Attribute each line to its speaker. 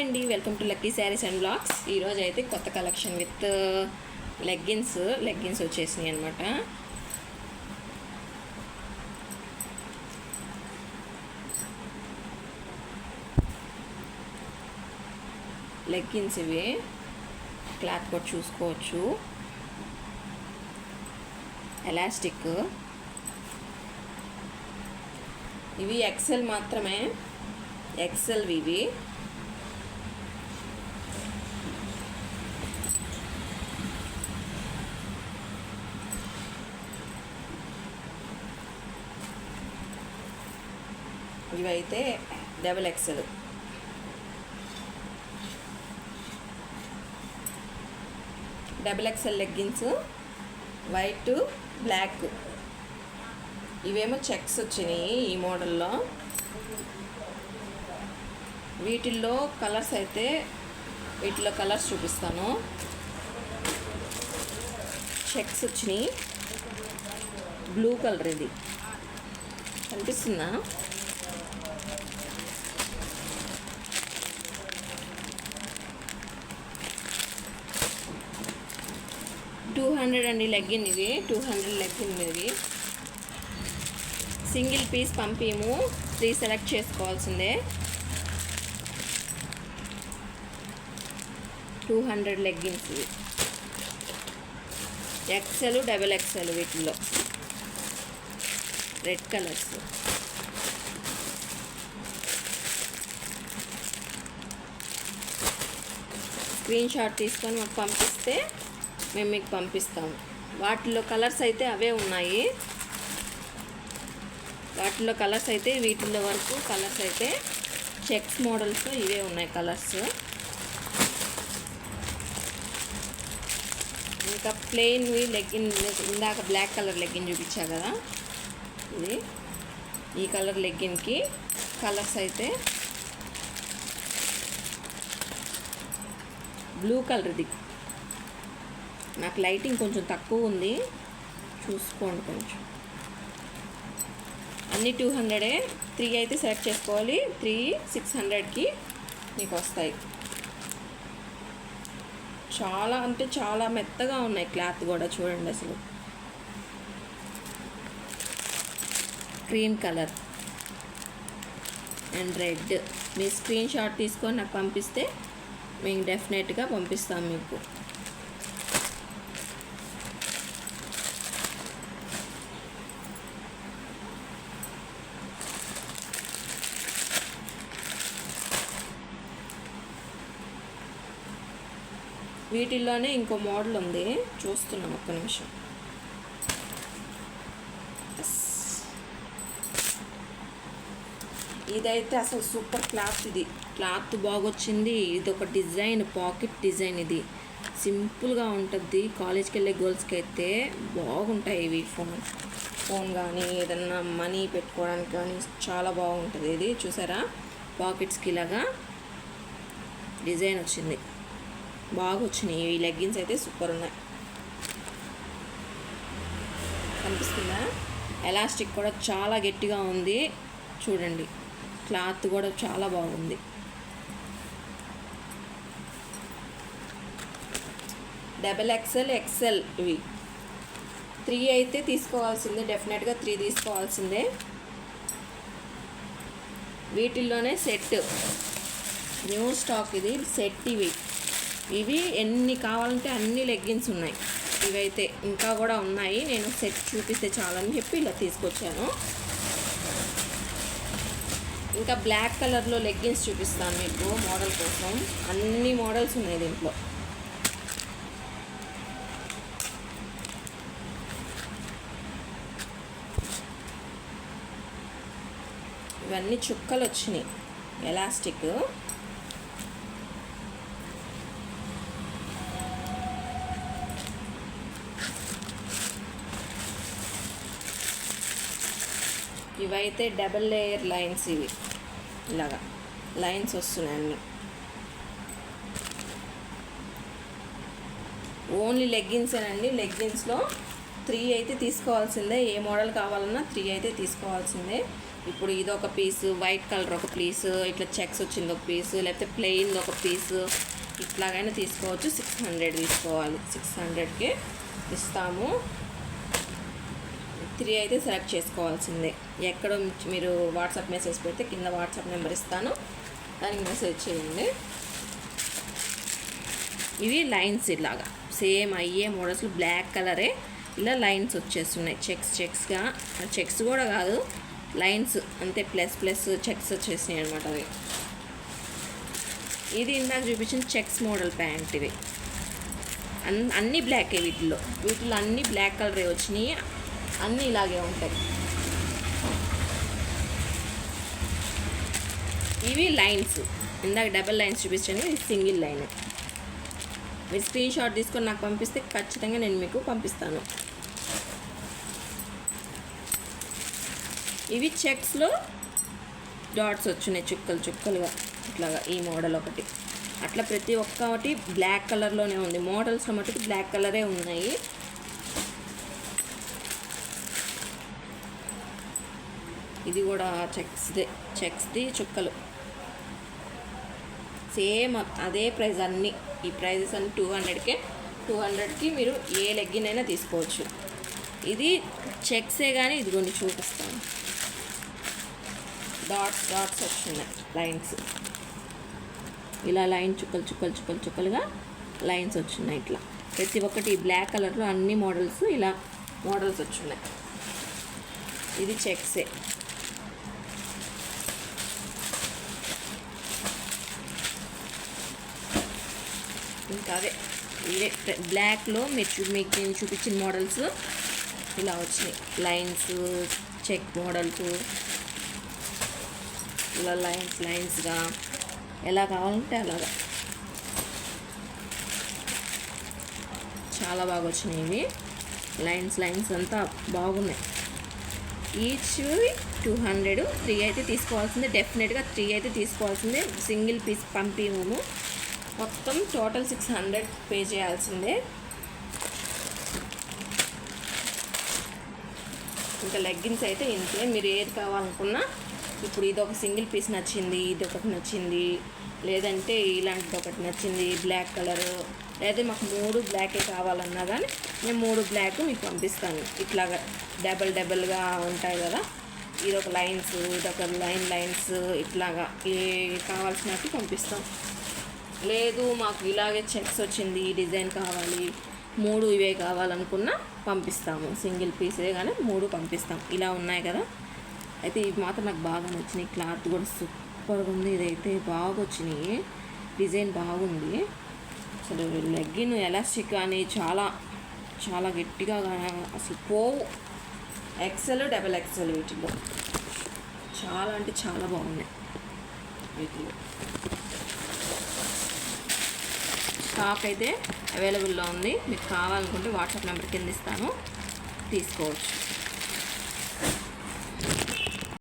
Speaker 1: అండి, welcome to Lucky Sarees and blogs. ఈరోజు అయితే కొత్త కలెక్షన్ విత్ లెగ్గిన్స్ వచ్చేసినాయి అనమాట. లెగ్గిన్స్ ఇవి క్లాత్ కూడా చూసుకోవచ్చు. ఎలాస్టిక్ ఇవి ఎక్సెల్ మాత్రమే, ఎక్సెల్ ఇవి. ఇవైతే double excel. Double excel leggings, white black. ఇవేమో చెక్స్ వచ్చినాయి ఈ మోడల్లో. వీటిల్లో కలర్స్ అయితే వీటిలో కలర్స్ చూపిస్తాను. చెక్స్ వచ్చినాయి, బ్లూ కలర్. ఇది కనిపిస్తుందా? $200 అండి లెగ్గిన్. ఇవి 200 లెగ్గిన్. ఇవి సింగిల్ పీస్ పంపిము, 3 సెలెక్ట్ చేసుకోవాల్సిందే. 200 లెగ్గిన్స్ ఇవి. Excel, double excel. వీటిలో రెడ్ కలర్స్. స్క్రీన్ షాట్ తీసుకొని మాకు పంపిస్తే మేము మీకు పంపిస్తాము. వాటిలో కలర్స్ అయితే అవే ఉన్నాయి. వాటిలో కలర్స్ అయితే వీటిల్లో వరకు కలర్స్ అయితే చెక్స్ మోడల్స్ ఇవే ఉన్నాయి కలర్స్. ఇంకా ప్లెయిన్వి లెగ్గిన్, ఇందాక బ్లాక్ కలర్ లెగ్గిన్ చూపించా కదా, ఇది. ఈ కలర్ లెగ్గిన్కి కలర్స్ అయితే బ్లూ కలర్. ఇది నాకు లైటింగ్ కొంచెం తక్కువ ఉంది, చూసుకోండి కొంచెం. అన్నీ 200. 3 అయితే సెలెక్ట్ చేసుకోవాలి. 3 600కి మీకు వస్తాయి. చాలా అంటే చాలా మెత్తగా ఉన్నాయి. క్లాత్ కూడా చూడండి అసలు. Cream colour and red. Me screen shot తీసుకొని నాకు పంపిస్తే మేము డెఫినెట్గా పంపిస్తాం మీకు. వీటిల్లోనే ఇంకో మోడల్ ఉంది, చూస్తున్నాం. ఒక్క నిమిషం. ఇదైతే అసలు సూపర్ క్లాత్. ఇది క్లాత్ బాగొచ్చింది. ఇది ఒక డిజైన్, పాకెట్ డిజైన్. ఇది సింపుల్గా ఉంటుంది. కాలేజ్కి వెళ్ళే గర్ల్స్కి అయితే బాగుంటాయి ఇవి. ఫోన్ కానీ ఏదన్నా మనీ పెట్టుకోవడానికి కానీ చాలా బాగుంటుంది. ఇది చూసారా, పాకెట్స్కి ఇలాగా డిజైన్ వచ్చింది. బాగా వచ్చినాయి ఈ లెగ్గిన్స్ అయితే, సూపర్ ఉన్నాయి. కనిపిస్తుందా? ఎలాస్టిక్ కూడా చాలా గట్టిగా ఉంది చూడండి. క్లాత్ కూడా చాలా బాగుంది. డబల్ ఎక్సెల్, ఎక్సెల్ ఇవి. 3 అయితే తీసుకోవాల్సిందే, డెఫినెట్గా 3 తీసుకోవాల్సిందే. వీటిల్లోనే సెట్, న్యూ స్టాక్. ఇది సెట్. ఇవి ఎన్ని కావాలంటే అన్ని లెగ్గిన్స్ ఉన్నాయి. ఇవైతే ఇంకా కూడా ఉన్నాయి. నేను సెట్ చూపిస్తే చాలని చెప్పి ఇలా తీసుకొచ్చాను. ఇంకా బ్లాక్ కలర్లో లెగ్గిన్స్ చూపిస్తాను మీకు మోడల్ కోసం. అన్ని మోడల్స్ ఉన్నాయి దీంట్లో. ఇవన్నీ చుక్కలు వచ్చినాయి, ఎలాస్టిక్. ఇవైతే డబల్ లేయర్ లైన్స్. ఇవి ఇలాగా లైన్స్ వస్తున్నాయి అన్నీ. ఓన్లీ లెగ్గిన్సేనండి. లెగ్గిన్స్లో 3 అయితే తీసుకోవాల్సిందే. ఏ మోడల్ కావాలన్నా 3 అయితే తీసుకోవాల్సిందే. ఇప్పుడు ఇది ఒక పీసు, వైట్ కలర్ ఒక పీసు, ఇట్లా చెక్స్ వచ్చింది ఒక పీసు, లేకపోతే ప్లెయిన్ ఒక పీసు, ఇట్లాగైనా తీసుకోవచ్చు. 600 తీసుకోవాలి. 600కి ఇస్తాము. 3 అయితే సెలెక్ట్ చేసుకోవాల్సిందే. ఎక్కడ మీరు వాట్సాప్ మెసేజ్ పెడితే కింద వాట్సాప్ నెంబర్ ఇస్తాను, దానికి మెసేజ్ చేయండి. ఇవి లైన్స్ ఇలాగా సేమ్ అయ్యే మోడల్స్లో బ్లాక్ కలరే ఇలా లైన్స్ వచ్చేస్తున్నాయి. చెక్స్గా, చెక్స్ కూడా కాదు, లైన్స్ అంతే, ప్లస్ ప్లస్ చెక్స్ వచ్చేసినాయి అనమాట. అవి ఇది ఇందాక చూపించిన చెక్స్ మోడల్ ప్యాంట్. ఇవి అన్నీ బ్లాకే, వీటిలో అన్నీ బ్లాక్ కలరే వచ్చినాయి. అన్నీ ఇలాగే ఉంటాయి. ఇవి లైన్స్, ఇందాక డబల్ లైన్స్ చూపించాను, ఇది సింగిల్ లైన్. మీరు స్క్రీన్ షాట్ తీసుకొని నాకు పంపిస్తే ఖచ్చితంగా నేను మీకు పంపిస్తాను. ఇవి చెక్స్లో డాట్స్ వచ్చినాయి చుక్కలుగా ఇట్లాగా. ఈ మోడల్ ఒకటి అట్లా ప్రతి ఒక్కటి బ్లాక్ కలర్లోనే ఉంది. మోడల్స్లో మటుకు బ్లాక్ కలరే ఉన్నాయి. ఇది కూడా చెక్స్ది చుక్కలు సేమ్ అదే ప్రైస్. అన్నీ ఈ ప్రైజెస్ అన్నీ 200కి మీరు ఏ లెగ్గిన్ అయినా తీసుకోవచ్చు. ఇది చెక్సే కానీ ఇది కొన్ని చూపిస్తాను. డాట్స్ వచ్చినాయి, లైన్స్ ఇలా లైన్ చుక్కలుగా లైన్స్ వచ్చినాయి. ఇట్లా ప్రతి ఒక్కటి బ్లాక్ కలర్లో అన్ని మోడల్స్ ఇలా మోడల్స్ వచ్చినాయి. ఇది చెక్సే. ఇంకా అదే ఇవే బ్లాక్లో మీకు నేను చూపించిన మోడల్స్ ఇలా వచ్చినాయి. లైన్స్, చెక్ మోడల్స్, ఇలా లైన్స్గా ఎలా కావాలంటే అలాగా చాలా బాగా వచ్చినాయి. ఇవి లైన్స్ అంతా బాగున్నాయి. ఈచ్ 200. 3 అయితే తీసుకోవాల్సిందే, డెఫినెట్గా 3 అయితే తీసుకోవాల్సిందే. సింగిల్ పీస్ పంపిము. మొత్తం టోటల్ 600 పే చేయాల్సిందే. ఇంకా లెగ్గిన్స్ అయితే ఇంతే. మీరు ఏది కావాలనుకున్నా, ఇప్పుడు ఇది ఒక సింగిల్ పీస్ నచ్చింది, ఇది ఒకటి నచ్చింది, లేదంటే ఇలాంటిది ఒకటి నచ్చింది బ్లాక్ కలరు, లేదా మాకు 3 బ్లాకే కావాలన్నా కానీ నేను 3 బ్లాక్ మీకు పంపిస్తాను. ఇట్లాగా డబల్గా ఉంటాయి కదా, ఇదొక లైన్స్, ఇదొక లైన్స్, ఇట్లాగా ఏ కావాల్సినట్టు పంపిస్తాం. లేదు మాకు ఇలాగే చెక్స్ వచ్చింది, ఈ డిజైన్ కావాలి, 3 ఇవే కావాలనుకున్నా పంపిస్తాము. సింగిల్ పీసే కానీ 3 పంపిస్తాం. ఇలా ఉన్నాయి కదా. అయితే ఇవి మాత్రం నాకు బాగా నచ్చినాయి. క్లాత్ కూడా సూపర్గా ఉంది. ఇదైతే బాగా వచ్చినాయి, డిజైన్ బాగుంది. అసలు లెగ్గిన్ ఎలాస్టిక్ అని చాలా గట్టిగా అసలు పోవు. XL, XXL వీటిలో చాలా అంటే చాలా బాగున్నాయి. వీటిలో స్టాక్ అయితే అవైలబుల్లో ఉంది. మీకు కావాలనుకుంటే వాట్సాప్ నెంబర్ కింద ఇస్తాను, తీసుకోవచ్చు.